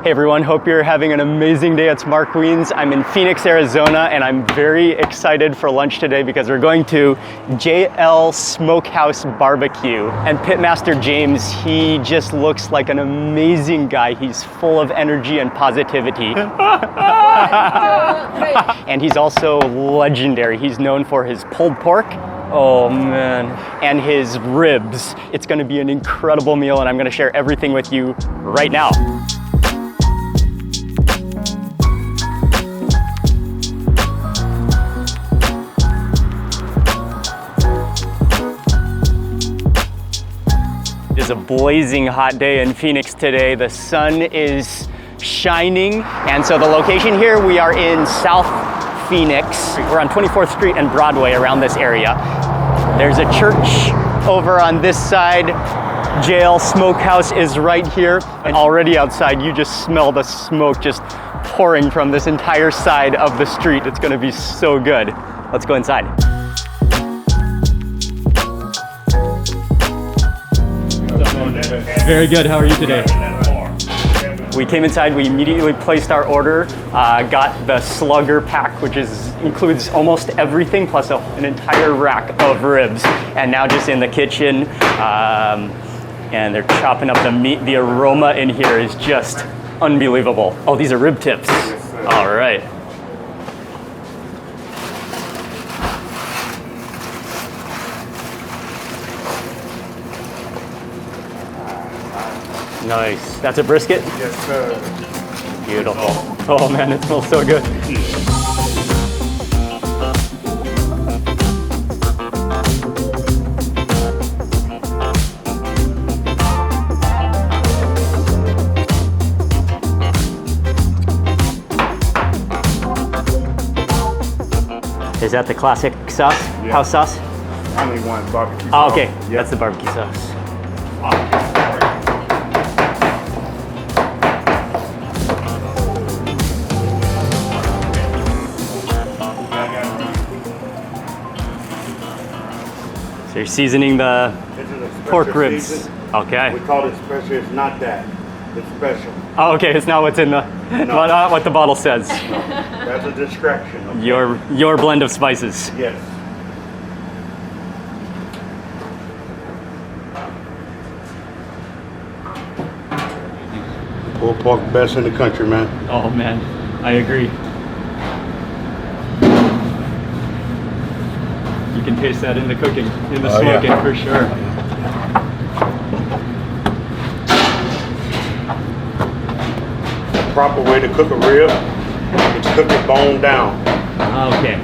Hey everyone, hope you're having an amazing day. It's Mark Wiens. I'm in Phoenix, Arizona, and I'm very excited for lunch today because we're going to JL Smokehouse Barbecue. And Pitmaster James, he just looks like an amazing guy. He's full of energy and positivity. And he's also legendary. He's known for his pulled pork. Oh man. And his ribs. It's gonna be an incredible meal, and I'm gonna share everything with you right now. It's a blazing hot day in Phoenix today. The sun is shining, and so the location here, we are in South Phoenix. We're on 24th Street and Broadway, around this area. There's a church over on this side. JL Smokehouse is right here, and already outside you just smell the smoke just pouring from this entire side of the street. It's gonna be so good. Let's go inside. Very good. How are you today? We came inside, we immediately placed our order, got the slugger pack, which includes almost everything, plus an entire rack of ribs. And now just in the kitchen, and they're chopping up the meat. The aroma in here is just unbelievable. Oh, these are rib tips. All right. Nice. That's a brisket? Yes, sir. Beautiful. Oh man, it smells so good. Is that the classic sauce? Yeah. House sauce? Only one barbecue Oh, sauce. okay. Yep. That's the barbecue sauce. So you're seasoning the This is a special pork ribs. season. Okay. We call it special. It's not that. It's special. Oh, okay. It's not what's in the what the bottle says. That's a distraction. Okay? Your blend of spices. Yes. Pulled pork, best in the country, man. Oh man, I agree. You can taste that in the cooking, in the smoking, yeah. for sure. The proper way to cook a rib is cook it bone down. Okay.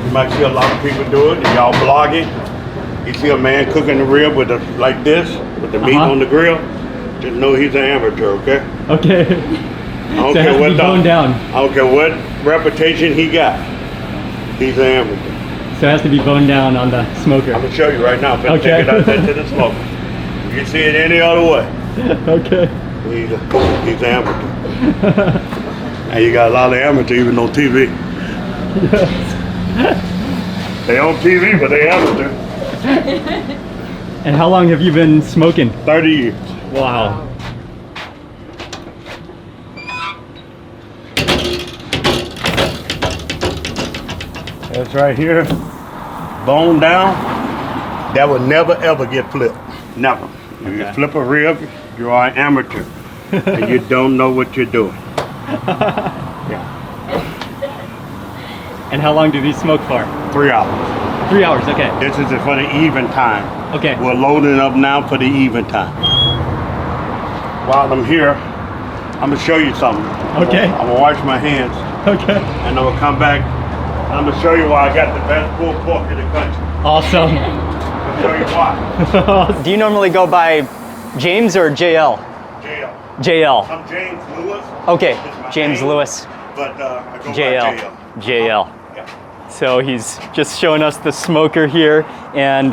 You might see a lot of people do it, and y'all blogging. You see a man cooking the rib with like this, with the meat on the grill. Just know he's an amateur, okay? Okay. I don't So it has care to what be boned down. I don't care what reputation he got. He's an amateur. So it has to be boned down on the smoker. I'm gonna show you right now. I'm gonna Okay. take it out there to the smoke. You can see it any other way. Okay. He's an amateur. And you got a lot of amateurs even on TV. They on TV, but they amateur. And how long have you been smoking? 30 years. Wow. That's right here. Bone down. That would never ever get flipped. Never. If you flip a rib, you are an amateur. And you don't know what you're doing. Yeah. And how long do these smoke for? 3 hours. 3 hours, okay. This is for the even time. Okay. We're loading up now for the even time. While I'm here, I'm gonna show you something. Okay. I'm gonna wash my hands, Okay. and I'm gonna come back. And I'm gonna show you why I got the best pulled pork in the country. Awesome. I'll show you why. Do you normally go by James or JL? JL. JL. I'm James Lewis. Okay, This is my James name, Lewis. But I go JL. by JL. JL. Yeah. So he's just showing us the smoker here and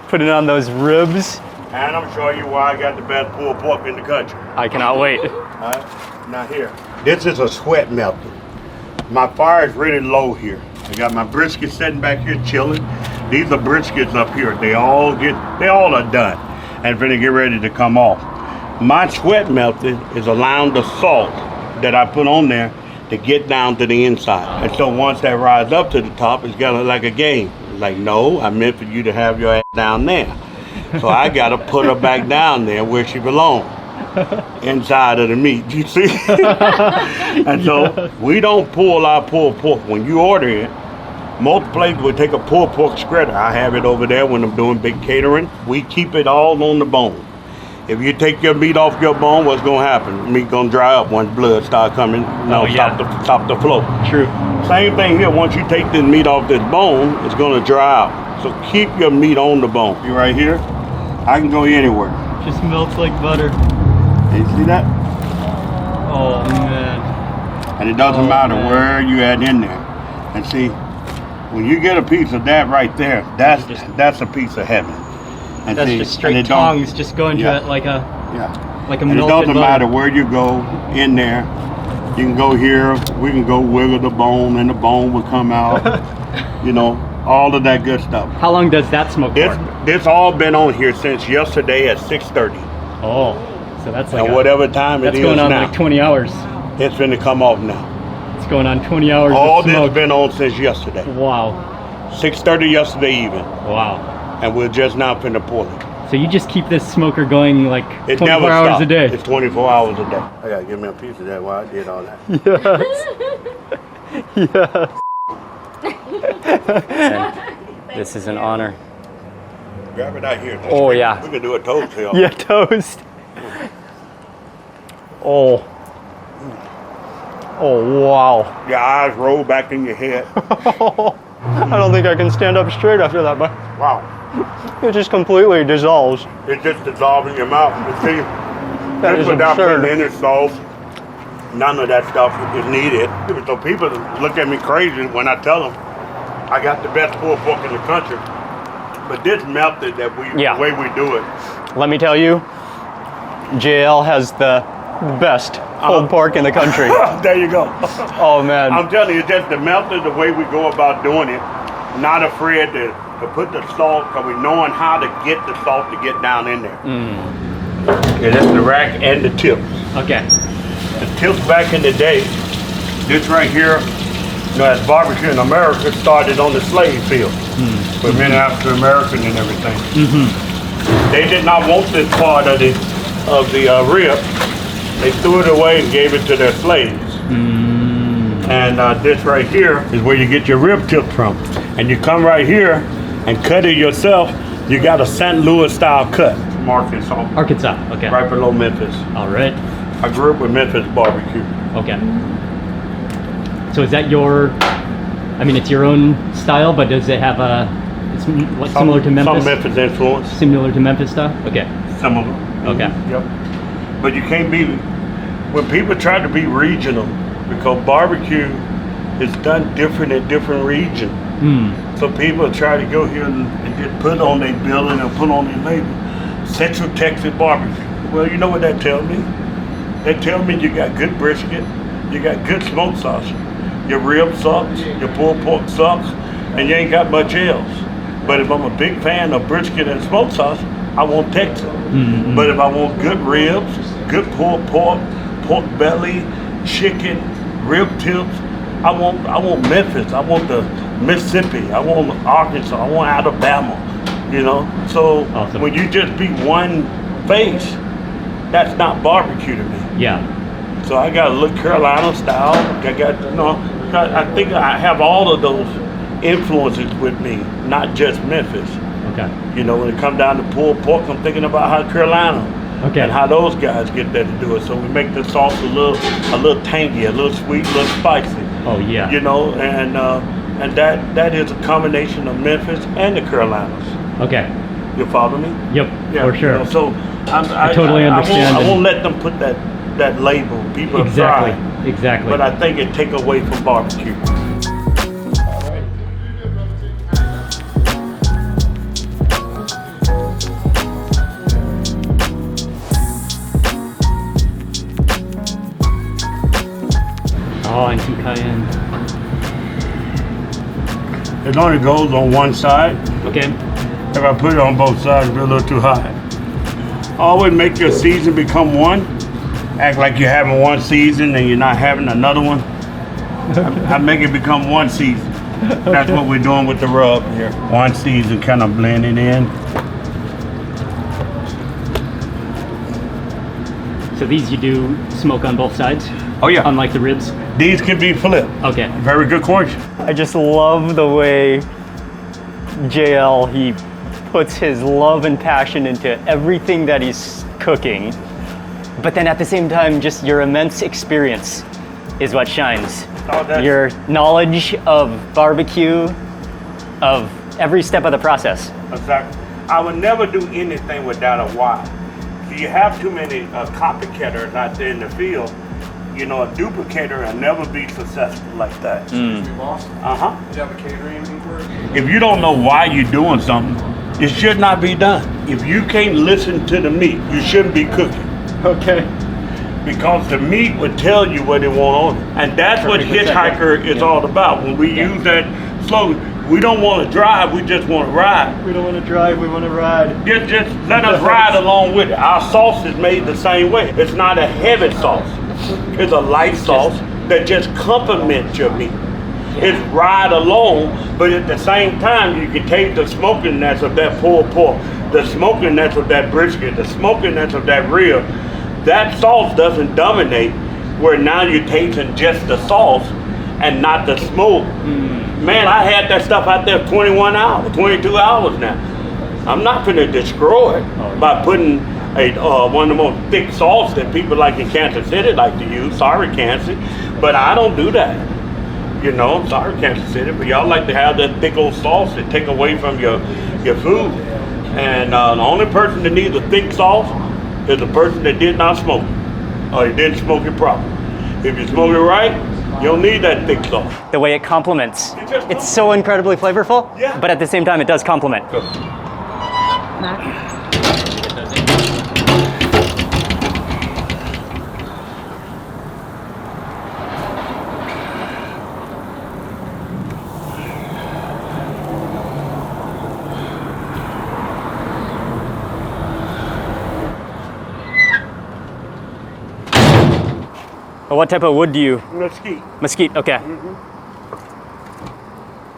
putting on those ribs. And I'm showing you why I got the best pulled pork in the country. I cannot wait. Alright, now here. This is a sweat melter. My fire is really low here. I got my brisket sitting back here chilling. These are briskets up here. They all are done and finna get ready to come off. My sweat method is allowing the salt that I put on there to get down to the inside. And so once that rises up to the top, it's got like a game. It's like, no, I meant for you to have your ass down there. So I got to put her back down there where she belongs. Inside of the meat, you see? And so we don't pull our pulled pork. When you order it, most places will take a pulled pork shredder. I have it over there when I'm doing big catering. We keep it all on the bone. If you take your meat off your bone, what's gonna happen? Meat gonna dry up once blood start coming. Stop the flow. True. Same thing here. Once you take this meat off this bone, it's gonna dry out. So keep your meat on the bone. You right here, I can go anywhere. Just melts like butter. You see that? Oh man. And it doesn't matter where you at in there. And see, when you get a piece of that right there, that's a piece of heaven. And that's see, just straight tongs just going to it like a and melted it doesn't butter. matter where you go in there. You can go here, we can go wiggle the bone and the bone will come out. You know, all of that good stuff. How long does that smoke for? This all been on here since yesterday at 6:30. Oh, so that's like whatever time it is now. That's going on like 20 hours. It's finna come off now. It's going on 20 hours All of smoke. this been on since yesterday. Wow. 6:30 yesterday even. Wow. And we're just now finna pull it. So you just keep this smoker going like It 24 never hours stops. a day? It's 24 hours a day. I gotta give me a piece of that while I did all that. Yes. This is an honor. Grab it out here. Oh yeah. We can do a toast here. Yeah, toast. Oh. Oh wow. Your eyes roll back in your head. I don't think I can stand up straight after that, but Wow. it just completely dissolves. It just dissolves in your mouth. You see, That just is without absurd. putting any sauce, none of that stuff is needed. So people look at me crazy when I tell them I got the best pulled pork in the country. But this method that the way we do it. Let me tell you, JL has the best pulled pork in the country. There you go. Oh man. I'm telling you, just the method, the way we go about doing it, not afraid to put the salt, because we knowing how to get the salt to get down in there. Yeah, that's the rack and the tip. Okay. The tips back in the day, this right here, you know, as barbecue in America started on the slave field with many African Americans and everything. They did not want this part of the rib. They threw it away and gave it to their slaves. And this right here is where you get your rib tip from. And you come right here and cut it yourself. You got a St. Louis style cut from Arkansas. Arkansas, okay. Right below Memphis. All right. I grew up with Memphis barbecue. Okay. So is that I mean, it's your own style, but does it have similar to Memphis? Some Memphis influence. Similar to Memphis stuff? Okay. Some of them. Okay. Yep. But you can't be, when people try to be regional, because barbecue is done different in different regions. So people try to go here and just put on their building and put on their label, Central Texas barbecue. Well, you know what that tells me? That tells me you got good brisket, you got good smoked sausage, your rib sucks, your pulled pork sucks, and you ain't got much else. But if I'm a big fan of brisket and smoked sausage, I want Texas. But if I want good ribs, good pulled pork, pork belly, chicken, rib tips, I want Memphis. I want the Mississippi. I want Arkansas. I want Alabama. You know. So awesome. When you just be one face, that's not barbecue to me. Yeah. So I got a little Carolina style. I think I have all of those influences with me, not just Memphis. Okay. You know, when it comes down to pulled pork, I'm thinking about how Carolina and how those guys get there to do it. So we make the sauce a little tangy, a little sweet, a little spicy. Oh yeah. You know, and that is a combination of Memphis and the Carolinas. Okay. You follow me? Yep. Yeah, For sure. You know, so I totally understand. I won't let them put that label. People Exactly. try. Exactly. But I think it take away from barbecue. Oh, and some cayenne. It only goes on one side. Okay. If I put it on both sides, it'll be a little too high. Always make your season become one. Act like you're having one season and you're not having another one. I make it become one season. That's what we're doing with the rub here. One season, kind of blend it in. So these you do smoke on both sides? Oh yeah. Unlike the ribs? These can be flipped. Okay. Very good question. I just love the way JL, he puts his love and passion into everything that he's cooking. But then at the same time, just your immense experience is what shines. Oh, your knowledge of barbecue, of every step of the process. Exactly. I would never do anything without a why. So you have too many copycatters out there in the field. You know, a duplicator will never be successful like that. Excuse me, boss. Uh-huh. Do you have a catering inquiry? If you don't know why you're doing something, it should not be done. If you can't listen to the meat, you shouldn't be cooking. Okay. Because the meat would tell you what it want on it. And that's what Hitchhiker is all about. When we use that slogan, we don't want to drive, we just want to ride. We don't want to drive, we want to ride. Just let us ride along with it. Our sauce is made the same way. It's not a heavy sauce. It's a light sauce that just complements your meat. It's ride along, but at the same time, you can taste the smokiness of that pulled pork, the smokiness of that brisket, the smokiness of that rib. That sauce doesn't dominate, where now you're tasting just the sauce and not the smoke. Man, I had that stuff out there 21 hours, 22 hours now. I'm not gonna destroy it by putting one of the most thick sauce that people like in Kansas City like to use. Sorry, Kansas, but I don't do that. You know, I'm sorry, Kansas City, but y'all like to have that thick old sauce that take away from your food. And the only person that needs a thick sauce is the person that did not smoke, or he didn't smoke it properly. If you smoke it right, you don't need that thick sauce. The way it complements. It's so incredibly flavorful, Yeah. but at the same time, it does complement. What type of wood do you? Mesquite. Mesquite, okay.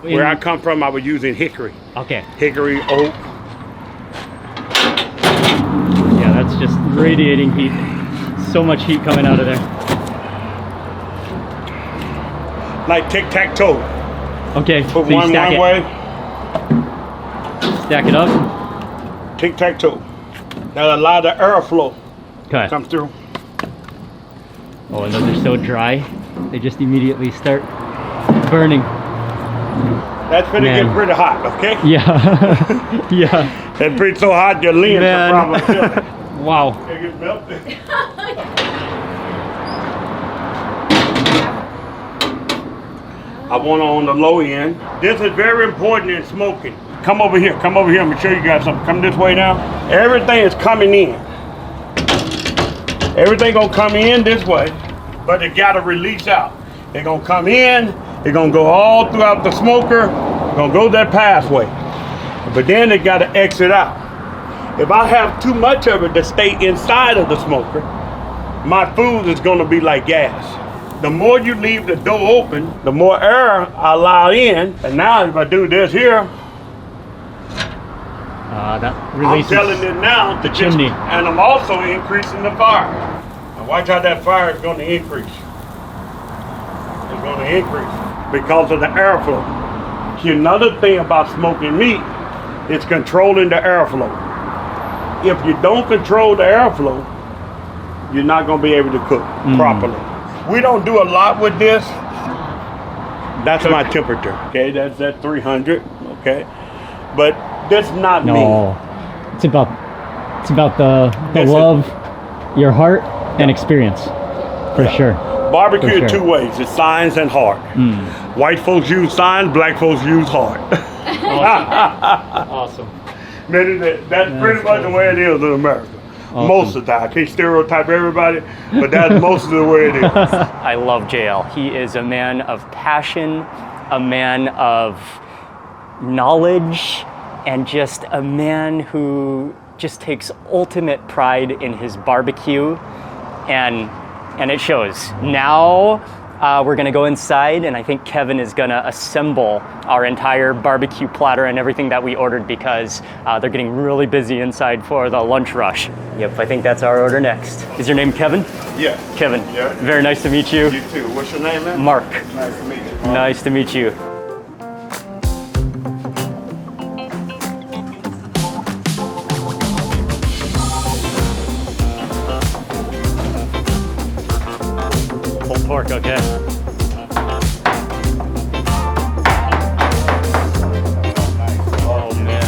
Where I come from, I was using hickory. Okay. Hickory, oak. Yeah, that's just radiating heat. So much heat coming out of there. Like tic-tac-toe. Okay, Put so you one stack it. way, Stack it up. tic-tac-toe. That'll allow the airflow Okay. come through. Oh, and those are so dry. They just immediately start burning. That's gonna Man. get pretty hot, okay? Yeah. Yeah. That's pretty so hot your limbs Man. are probably feeling. Wow. It gets melted. I want it on the low end. This is very important in smoking. Come over here, I'm gonna show you guys something. Come this way now. Everything is coming in. Everything gonna come in this way, but it gotta release out. They're gonna come in, they're gonna go all throughout the smoker, gonna go that pathway. But then they gotta exit out. If I have too much of it to stay inside of the smoker, my food is gonna be like gas. The more you leave the door open, the more air I allow in. And now if I do this here, That releases I'm telling it now the chimney. and I'm also increasing the fire. Now watch how that fire is going to increase. It's going to increase because of the airflow. See, another thing about smoking meat is controlling the airflow. If you don't control the airflow, you're not going to be able to cook properly. We don't do a lot with this. That's my temperature. Okay, that's at 300. Okay, but that's not me. No. It's about the This is- love, your heart, and experience. For sure. Barbecue For in sure. two ways, it's science and heart. White folks use science, black folks use heart. Awesome. Man, that's pretty much the way it is in America. Awesome. Most of the time. I can't stereotype everybody, but that's most of the way it is. I love JL. He is a man of passion, a man of knowledge, and just a man who just takes ultimate pride in his barbecue, and it shows. Now we're gonna go inside, and I think Kevin is gonna assemble our entire barbecue platter and everything that we ordered, because they're getting really busy inside for the lunch rush. Yep, I think that's our order next. Is your name Kevin? Yeah. Kevin. Yeah. Very nice to meet you. You too. What's your name, man? Mark. Nice to meet you. Nice to meet you. Pulled pork, okay. Oh man.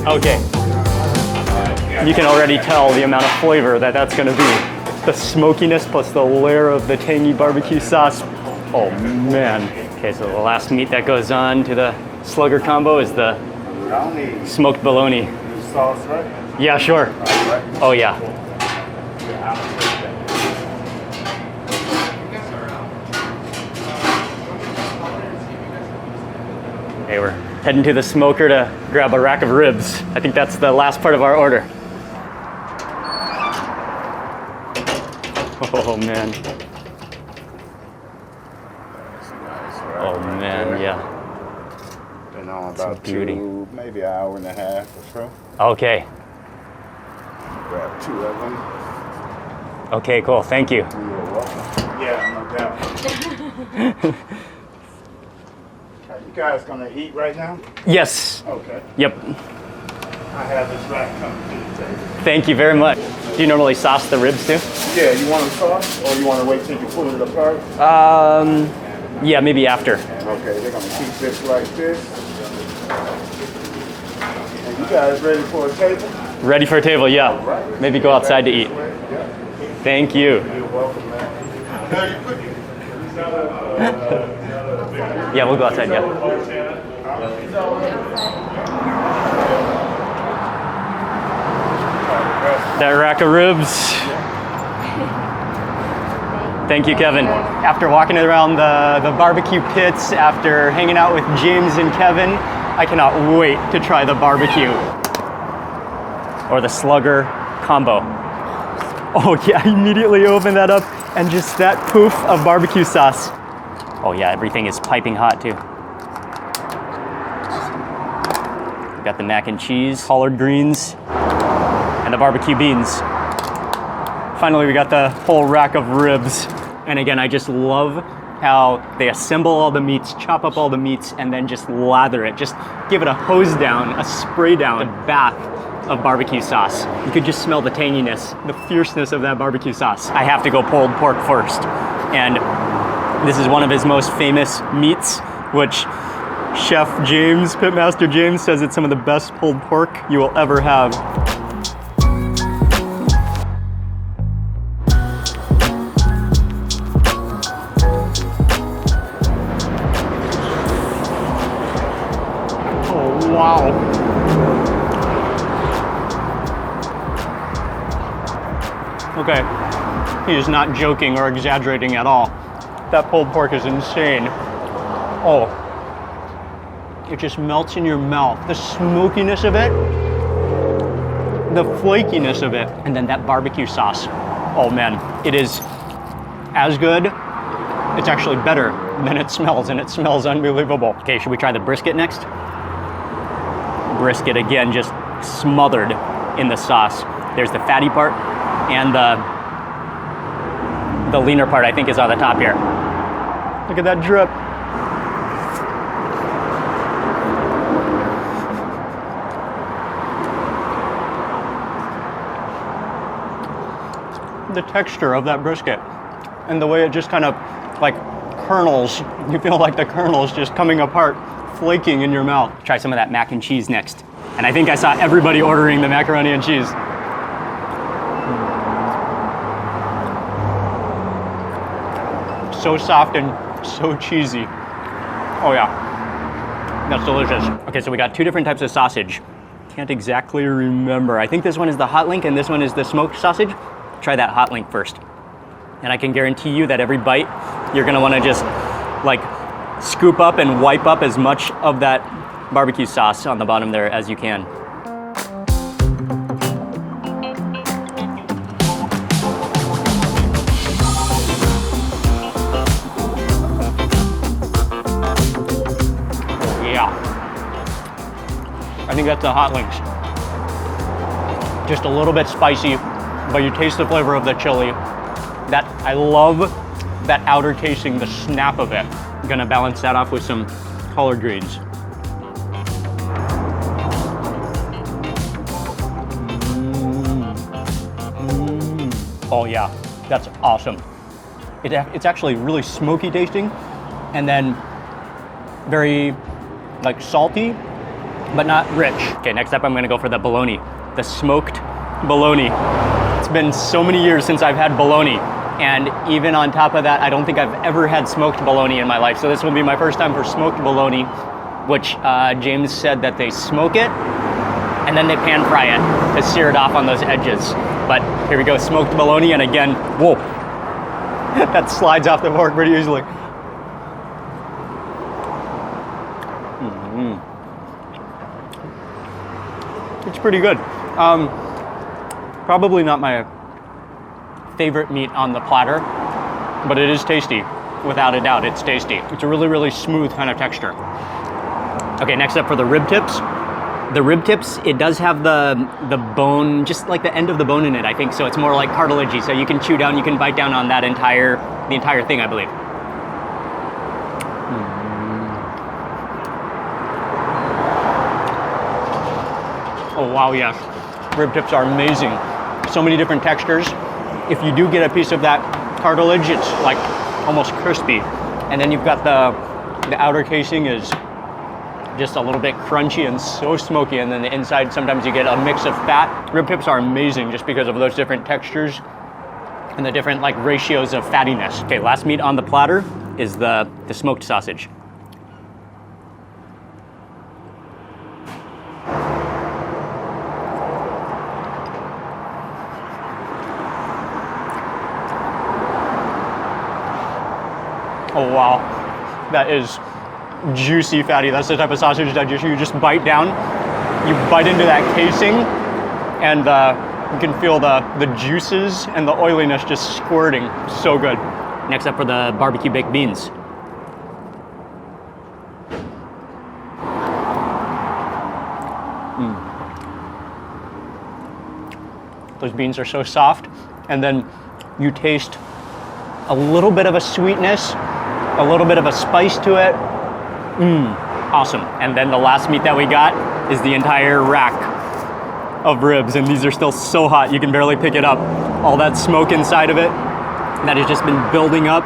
Okay. You can already tell the amount of flavor that's gonna be. The smokiness plus the layer of the tangy barbecue sauce. Oh man. Okay, so the last meat that goes on to the slugger combo is the smoked bologna. Sauce, right? Yeah, sure. Oh yeah. Okay, we're heading to the smoker to grab a rack of ribs. I think that's the last part of our order. Oh man. Oh man, yeah. Been on Some about beauty. maybe an hour and a half or so. Okay. Grab 2 of them. Okay, cool. Thank you. You're welcome. Yeah, no doubt. Are you guys gonna eat right now? Yes. Okay. Yep. I have this rack coming to the table. Thank you very much. Do you normally sauce the ribs too? Yeah, you want them sauce or you want to wait till you pull it apart? Yeah, maybe after. Okay, they're gonna keep this like this. And you guys ready for a table? Ready for a table, yeah. Right. Maybe go outside to eat. Yeah. Thank you. You're welcome, man. Now you put Yeah, we'll go outside, yeah. That rack of ribs. Thank you, Kevin. After walking around the barbecue pits, after hanging out with James and Kevin, I cannot wait to try the barbecue. Or the slugger combo. Oh yeah, I immediately opened that up and just that poof of barbecue sauce. Oh yeah, everything is piping hot too. We got the mac and cheese, collard greens, and the barbecue beans. Finally, we got the whole rack of ribs. And again, I just love how they assemble all the meats, chop up all the meats, and then just lather it. Just give it a hose down, a spray down, a bath of barbecue sauce. You could just smell the tanginess, the fierceness of that barbecue sauce. I have to go pulled pork first. And this is one of his most famous meats, which Chef James, Pitmaster James, says it's some of the best pulled pork you will ever have. Oh, wow. Okay, he is not joking or exaggerating at all. That pulled pork is insane. Oh, it just melts in your mouth. The smokiness of it, the flakiness of it, and then that barbecue sauce. Oh man, it is as good. It's actually better than it smells, and it smells unbelievable. Okay, should we try the brisket next? Brisket again, just smothered in the sauce. There's the fatty part, and the leaner part, I think, is on the top here. Look at that drip. The texture of that brisket and the way it just kind of like kernels. You feel like the kernels just coming apart, flaking in your mouth. Try some of that mac and cheese next. And I think I saw everybody ordering the macaroni and cheese. So soft and so cheesy. Oh yeah, that's delicious. Okay, so we got two different types of sausage. can't exactly remember. I think this one is the hot link and this one is the smoked sausage. Try that hot link first. And I can guarantee you that every bite, you're gonna wanna just like scoop up and wipe up as much of that barbecue sauce on the bottom there as you can. Yeah. I think that's the hot links. Just a little bit spicy, but you taste the flavor of the chili. That I love that outer casing, the snap of it. I'm gonna balance that off with some collard greens. Oh yeah, that's awesome. It's actually really smoky tasting, and then very like salty, but not rich. Okay, next up I'm gonna go for the bologna, the smoked bologna. It's been so many years since I've had bologna, and even on top of that, I don't think I've ever had smoked bologna in my life. So this will be my first time for smoked bologna, which James said that they smoke it and then they pan fry it to sear it off on those edges. But here we go, smoked bologna, and again, whoa, that slides off the fork pretty easily. It's pretty good. Probably not my favorite meat on the platter, but it is tasty. Without a doubt, it's tasty. It's a really, really smooth kind of texture. Okay, next up for the rib tips. The rib tips, it does have the bone, just like the end of the bone in it, I think. So it's more like cartilagey. So you can chew down, you can bite down on that the entire thing, I believe. Oh wow, yes. Rib tips are amazing. So many different textures. If you do get a piece of that cartilage, it's like almost crispy. And then you've got the outer casing is just a little bit crunchy and so smoky, and then the inside sometimes you get a mix of fat. Rib tips are amazing just because of those different textures and the different like ratios of fattiness. Okay, last meat on the platter is the smoked sausage. Oh wow, that is juicy fatty. That's the type of sausage that you just bite down, you bite into that casing, and you can feel the juices and the oiliness just squirting. So good. Next up for the barbecue baked beans. Those beans are so soft, and then you taste a little bit of a sweetness, a little bit of a spice to it. Awesome. And then the last meat that we got is the entire rack of ribs, and these are still so hot you can barely pick it up. All that smoke inside of it that has just been building up.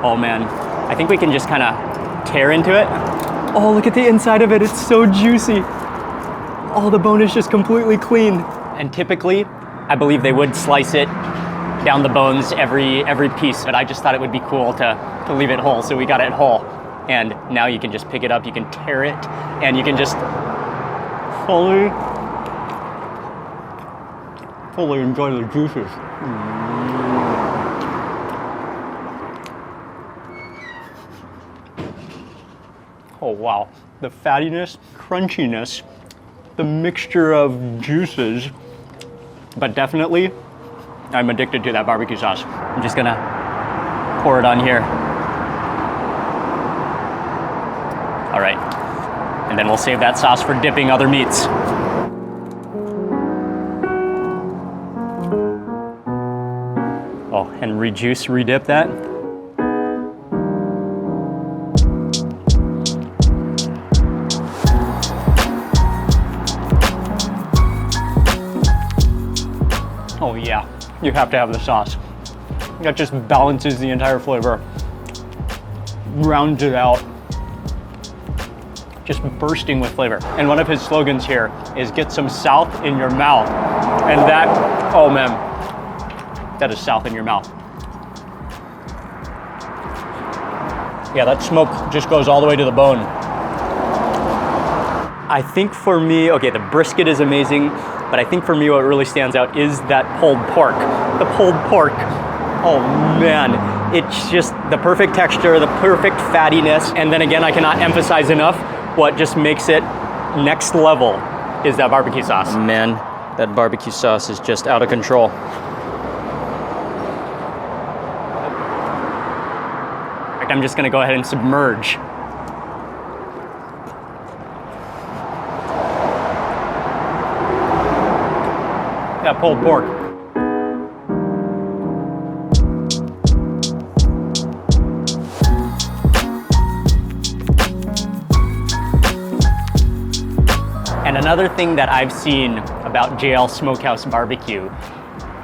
Oh man, I think we can just kind of tear into it. Oh, look at the inside of it, it's so juicy. Oh, the bone is just completely clean. And typically, I believe they would slice it down the bones every piece, but I just thought it would be cool to leave it whole, so we got it whole. And now you can just pick it up, you can tear it, and you can just fully enjoy the juices. Oh wow, the fattiness, crunchiness, the mixture of juices, but definitely I'm addicted to that barbecue sauce. I'm just gonna pour it on here. All right, and then we'll save that sauce for dipping other meats. Oh, and redip that. Oh yeah, you have to have the sauce. That just balances the entire flavor, rounds it out. Just bursting with flavor. And one of his slogans here is get some South in your mouth. And that, oh man, that is South in your mouth. Yeah, that smoke just goes all the way to the bone. I think for me, okay, the brisket is amazing, but I think for me what really stands out is that pulled pork. The pulled pork, oh man, it's just the perfect texture, the perfect fattiness, and then again, I cannot emphasize enough what just makes it next level is that barbecue sauce. Man, that barbecue sauce is just out of control. In fact, I'm just gonna go ahead and submerge. That pulled pork. And another thing that I've seen about JL Smokehouse Barbecue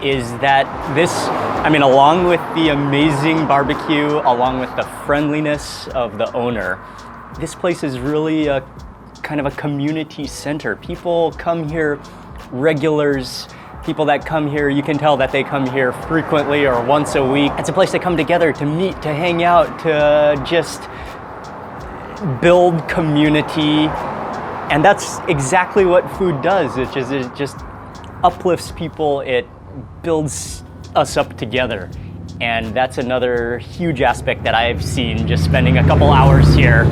is that this, I mean, along with the amazing barbecue, along with the friendliness of the owner, this place is really a kind of a community center. People come here, regulars, people that come here, you can tell that they come here frequently or once a week. It's a place to come together, to meet, to hang out, to just build community. And that's exactly what food does. It just uplifts people, it builds us up together. And that's another huge aspect that I've seen just spending a couple hours here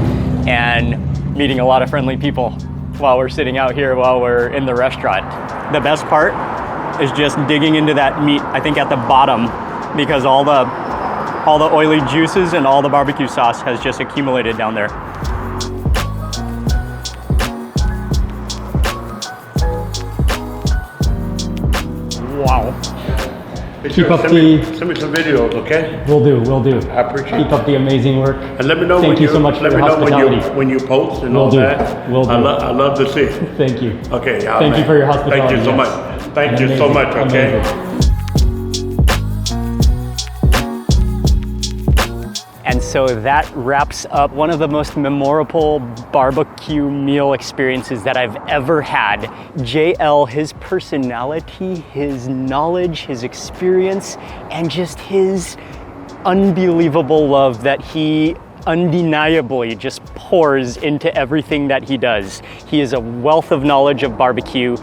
and meeting a lot of friendly people while we're sitting out here while we're in the restaurant. The best part is just digging into that meat, I think at the bottom, because all the oily juices and all the barbecue sauce has just accumulated down there. Wow. Keep up send me some videos, okay? Will do. I appreciate it. Keep up the amazing work. And let me know Thank you so much for your hospitality. when you post and Will all do. that. Will do. I love to see it. Thank you. Okay. Thank you for your hospitality. Thank you so yes. much. Thank you so much, okay? Amazing. And so that wraps up one of the most memorable barbecue meal experiences that I've ever had. JL, his personality, his knowledge, his experience, and just his unbelievable love that he undeniably just pours into everything that he does. He is a wealth of knowledge of barbecue.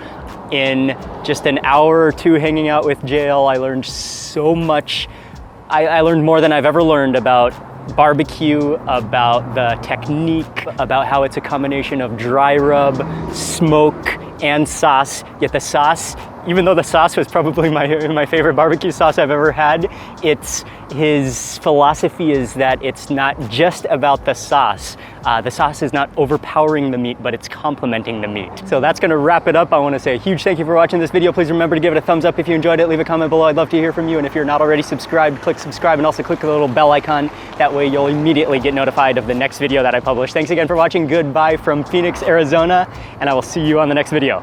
In just an hour or two hanging out with JL, I learned so much. I learned more than I've ever learned about barbecue, about the technique, about how it's a combination of dry rub, smoke, and sauce. Yet the sauce, even though the sauce was probably my favorite barbecue sauce I've ever had, his philosophy is that it's not just about the sauce. The sauce is not overpowering the meat, but it's complementing the meat. So that's gonna wrap it up. I wanna say a huge thank you for watching this video. Please remember to give it a thumbs up if you enjoyed it. Leave a comment below. I'd love to hear from you. And if you're not already subscribed, click subscribe and also click the little bell icon. That way you'll immediately get notified of the next video that I publish. Thanks again for watching. Goodbye from Phoenix, Arizona, and I will see you on the next video.